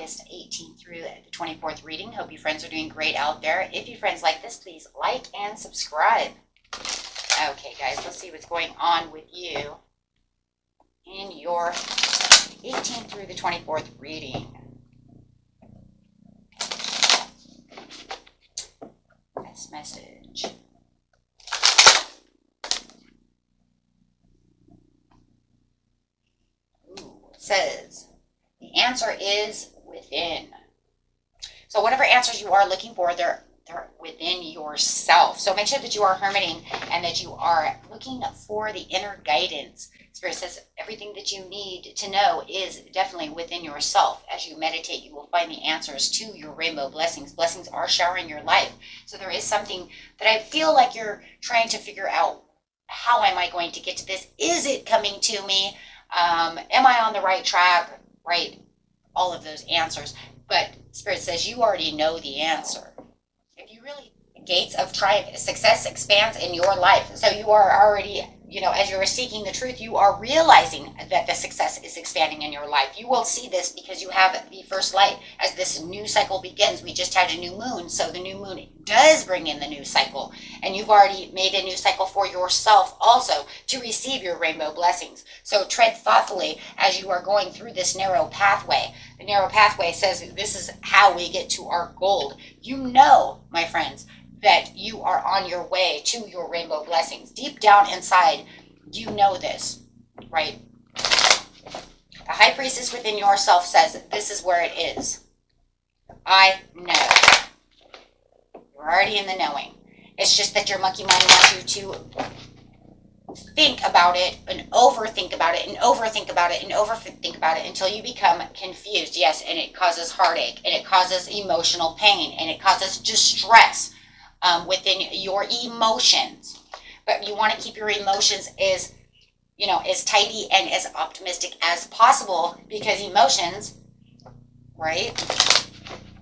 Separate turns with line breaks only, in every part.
August 18th through the 24th reading. Hope you friends are doing great out there. If you friends like this, please like and subscribe. Okay, guys, let's see what's going on with you in your 18th through the 24th reading. This message. Says the answer is within. So whatever answers you are looking for, they're within yourself. So make sure that you are hermiting and that you are looking for the inner guidance. Spirit says everything that you need to know is definitely within yourself. As you meditate, you will find the answers to your rainbow blessings. Blessings are showering your life. So there is something that I feel like you're trying to figure out. How am I going to get to this? Is it coming to me? Am I on the right track? Right? All of those answers. But Spirit says you already know the answer. If you really, gates of triumph, success expands in your life. So you are already, as you're seeking the truth, you are realizing that the success is expanding in your life. You will see this because you have the first light. As this new cycle begins, we just had a new moon. So the new moon does bring in the new cycle. And you've already made a new cycle for yourself also to receive your rainbow blessings. So tread thoughtfully as you are going through this narrow pathway. The narrow pathway says this is how we get to our gold. You know, my friends, that you are on your way to your rainbow blessings. Deep down inside, you know this, right? The high priestess within yourself says this is where it is. I know. You're already in the knowing. It's just that your monkey mind wants you to think about it and overthink about it and overthink about it and overthink about it until you become confused. Yes, and it causes heartache and it causes emotional pain and it causes distress within your emotions. But you want to keep your emotions as tidy and as optimistic as possible, because emotions, right?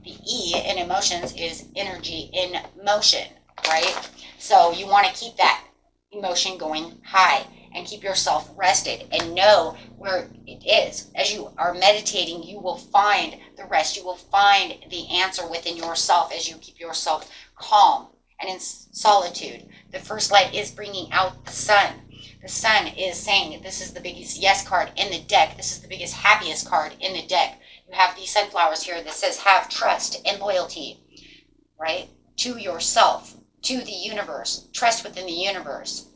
The E in emotions is energy in motion, right? So you want to keep that emotion going high and keep yourself rested and know where it is. As you are meditating, you will find the rest. You will find the answer within yourself as you keep yourself calm and in solitude. The first light is bringing out the sun. The sun is saying this is the biggest yes card in the deck. This is the biggest happiest card in the deck. You have these sunflowers here that says have trust and loyalty, right? To yourself, to the universe. Trust within the universe.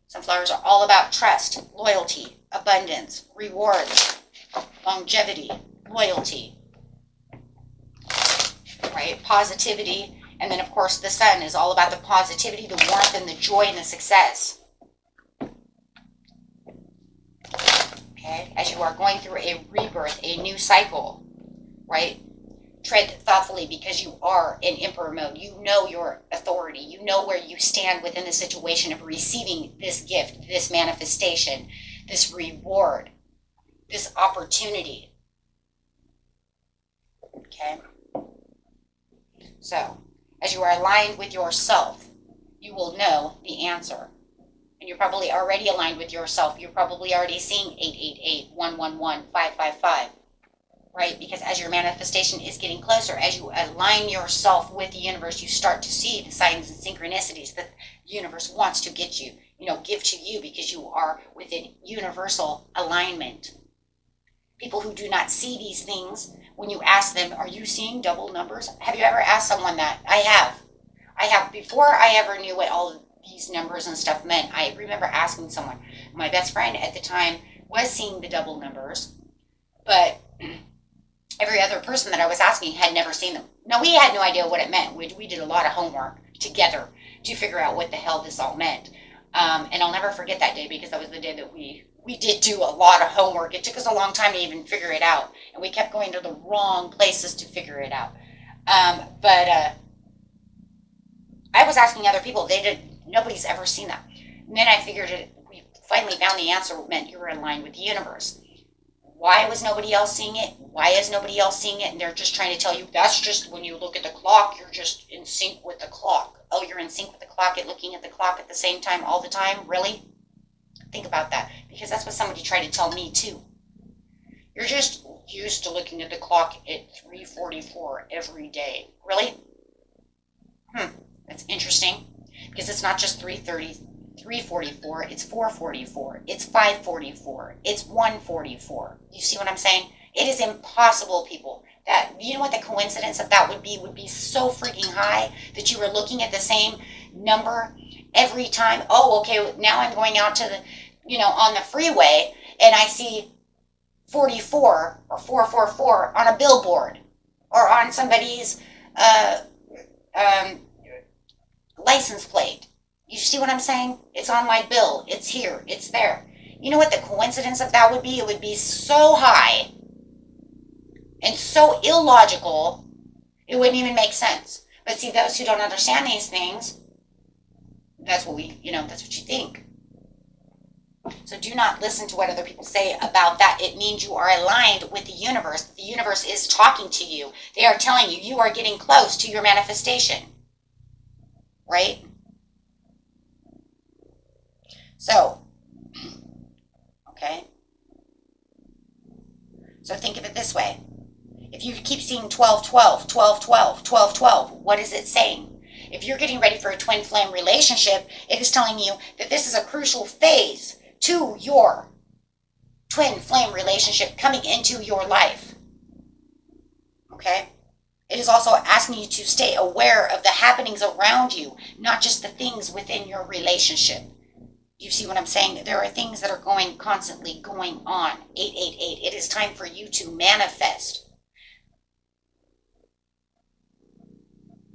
Sunflowers are all about trust, loyalty, abundance, rewards, longevity, loyalty, right? Positivity. And then, of course, the sun is all about the positivity, the warmth, and the joy and the success. Okay? As you are going through a rebirth, a new cycle, right? Tread thoughtfully because you are in emperor mode. You know your authority. You know where you stand within the situation of receiving this gift, this manifestation, this reward, this opportunity. Okay? So, as you are aligned with yourself, you will know the answer. And you're probably already aligned with yourself. You're probably already seeing 888, 111, 555. Right? Because as your manifestation is getting closer, as you align yourself with the universe, you start to see the signs and synchronicities that the universe wants to get you, give to you, because you are within universal alignment. People who do not see these things, when you ask them, are you seeing double numbers? Have you ever asked someone that? I have. Before I ever knew what all of these numbers and stuff meant, I remember asking someone. My best friend at the time was seeing the double numbers, but every other person that I was asking had never seen them. No, we had no idea what it meant. We did a lot of homework together to figure out what the hell this all meant. And I'll never forget that day, because that was the day that we did do a lot of homework. It took us a long time to even figure it out. And we kept going to the wrong places to figure it out. But I was asking other people. Nobody's ever seen that. And then I figured we finally found the answer. It meant you were in line with the universe. Why was nobody else seeing it? Why is nobody else seeing it? And they're just trying to tell you, that's just when you look at the clock, you're just in sync with the clock. Oh, you're in sync with the clock and looking at the clock at the same time all the time? Really? Think about that, because that's what somebody tried to tell me too. You're just used to looking at the clock at 3:44 every day. Really? That's interesting. Because it's not just 3:30, 3:44, it's 4:44, it's 5:44, it's 1:44. You see what I'm saying? It is impossible, people. That, you know what the coincidence of that would be so freaking high that you were looking at the same number every time. Oh, okay, now I'm going out to the, on the freeway and I see 44 or 444 on a billboard or on somebody's license plate. You see what I'm saying? It's on my bill. It's here. It's there. You know what the coincidence of that would be? It would be so high and so illogical, it wouldn't even make sense. But see, those who don't understand these things, that's what that's what you think. So do not listen to what other people say about that. It means you are aligned with the universe. The universe is talking to you. They are telling you you are getting close to your manifestation. Right? So, okay. So think of it this way. If you keep seeing 12, 12, 12, 12, 12, 12, what is it saying? If you're getting ready for a twin flame relationship, it is telling you that this is a crucial phase to your twin flame relationship coming into your life. Okay? It is also asking you to stay aware of the happenings around you, not just the things within your relationship. You see what I'm saying? There are things that are constantly going on. 888. It is time for you to manifest.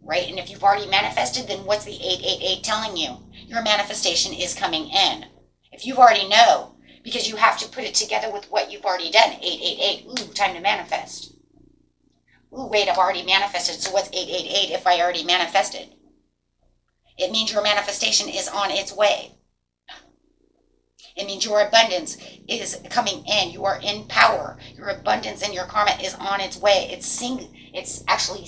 Right? And if you've already manifested, then what's the 888 telling you? Your manifestation is coming in. If you already know, because you have to put it together with what you've already done. 888. Ooh, time to manifest. Ooh, wait, I've already manifested. So what's 888 if I already manifested? It means your manifestation is on its way. It means your abundance is coming in. You are in power. Your abundance and your karma is on its way. It's actually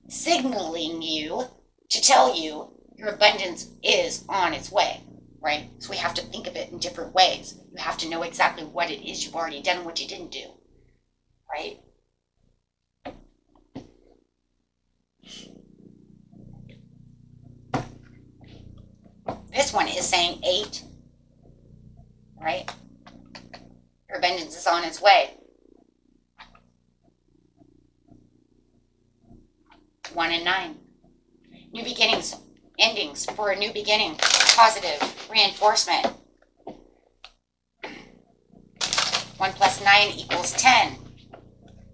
signaling you to tell you your abundance is on its way, right? So we have to think of it in different ways. You have to know exactly what it is you've already done and what you didn't do, right? This one is saying 8, right? Your abundance is on its way. 1 and 9. New beginnings, endings for a new beginning. Positive reinforcement. 1 plus 9 equals 10,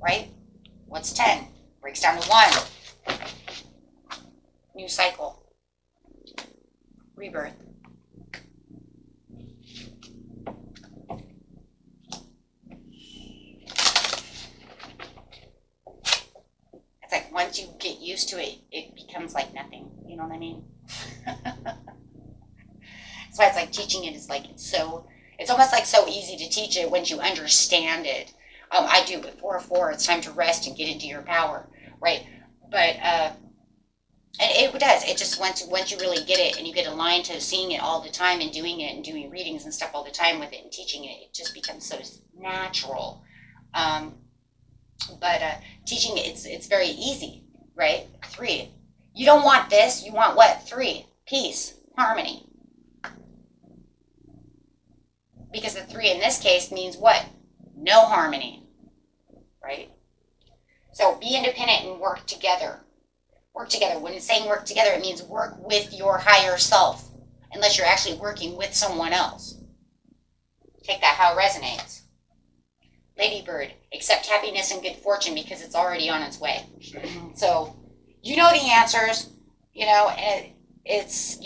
right? What's 10? Breaks down to 1. New cycle. Rebirth. It's like once you get used to it, it becomes like nothing. You know what I mean? That's why it's like teaching it is like it's almost like so easy to teach it once you understand it. I do, but 4-4, it's time to rest and get into your power, right? But and it does. It just once you really get it and you get aligned to seeing it all the time and doing it and doing readings and stuff all the time with it and teaching it, it just becomes so natural. But teaching it, it's very easy, right? 3. You don't want this. You want what? 3. Peace, harmony. Because the 3 in this case means what? No harmony, right? So be independent and work together. Work together. When it's saying work together, it means work with your higher self, unless you're actually working with someone else. Take that how it resonates. Ladybird, accept happiness and good fortune because it's already on its way. So, you know the answers, and it's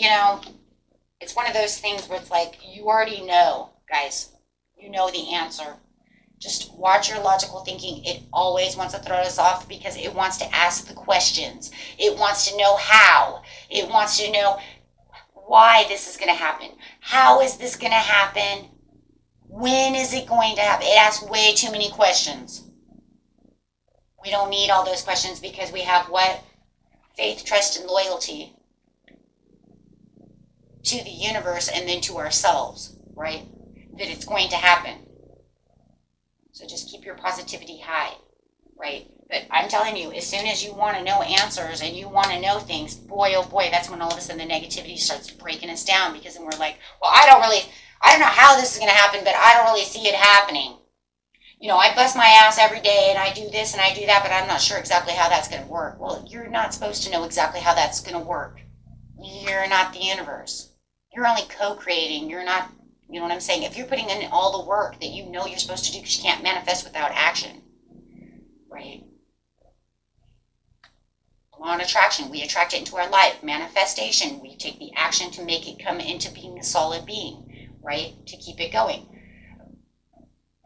one of those things where it's like, you already know, guys. You know the answer. Just watch your logical thinking. It always wants to throw us off because it wants to ask the questions. It wants to know how. It wants to know why this is going to happen. How is this going to happen? When is it going to happen? It asks way too many questions. We don't need all those questions because we have what? Faith, trust, and loyalty to the universe and then to ourselves, right? That it's going to happen. So just keep your positivity high, right? But I'm telling you, as soon as you want to know answers and you want to know things, boy, oh boy, that's when all of a sudden the negativity starts breaking us down, because then we're like, well, I don't know how this is going to happen, but I don't really see it happening. You know, I bust my ass every day and I do this and I do that, but I'm not sure exactly how that's going to work. Well, you're not supposed to know exactly how that's going to work. You're not the universe. You're only co-creating. You're not, you know what I'm saying? If you're putting in all the work that you know you're supposed to do, because you can't manifest without action, right? Law of attraction, we attract it into our life. Manifestation, we take the action to make it come into being a solid being, right? To keep it going.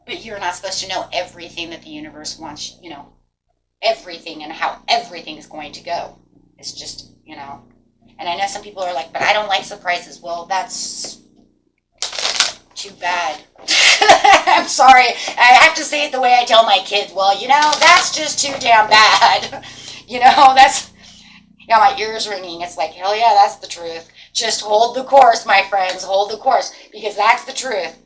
But you're not supposed to know everything that the universe wants, you know, everything and how everything is going to go. It's just, you know. And I know some people are like, but I don't like surprises. Well, that's too bad. I'm sorry. I have to say it the way I tell my kids. Well, you know, that's just too damn bad. You know, that's, yeah, my ears ringing. It's like, hell yeah, that's the truth. Just hold the course, my friends. Hold the course, because that's the truth,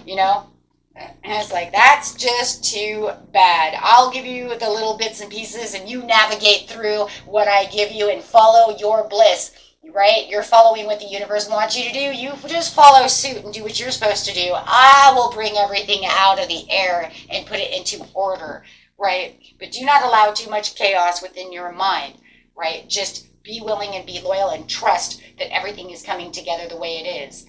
you know. And it's like, that's just too bad. I'll give you the little bits and pieces, and you navigate through what I give you and follow your bliss, right? You're following what the universe wants you to do. You just follow suit and do what you're supposed to do. I will bring everything out of the air and put it into order, right? But do not allow too much chaos within your mind, right? Just be willing and be loyal and trust that everything is coming together the way it is,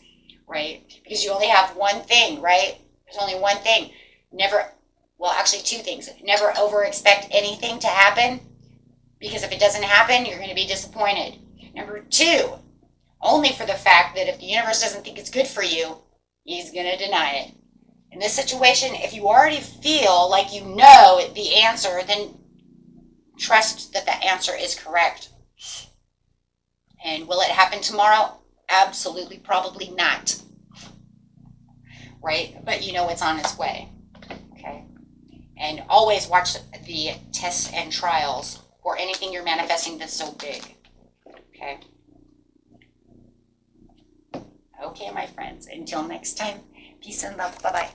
right? Because you only have one thing, right? There's only one thing. Never, well, actually two things. Never over expect anything to happen, because if it doesn't happen, you're going to be disappointed. Number two, only for the fact that if the universe doesn't think it's good for you, he's going to deny it. In this situation, if you already feel like you know the answer, then trust that the answer is correct. And will it happen tomorrow? Absolutely, probably not. Right? But you know it's on its way. Okay? And always watch the tests and trials for anything you're manifesting that's so big. Okay? Okay, my friends. Until next time, peace and love. Bye-bye.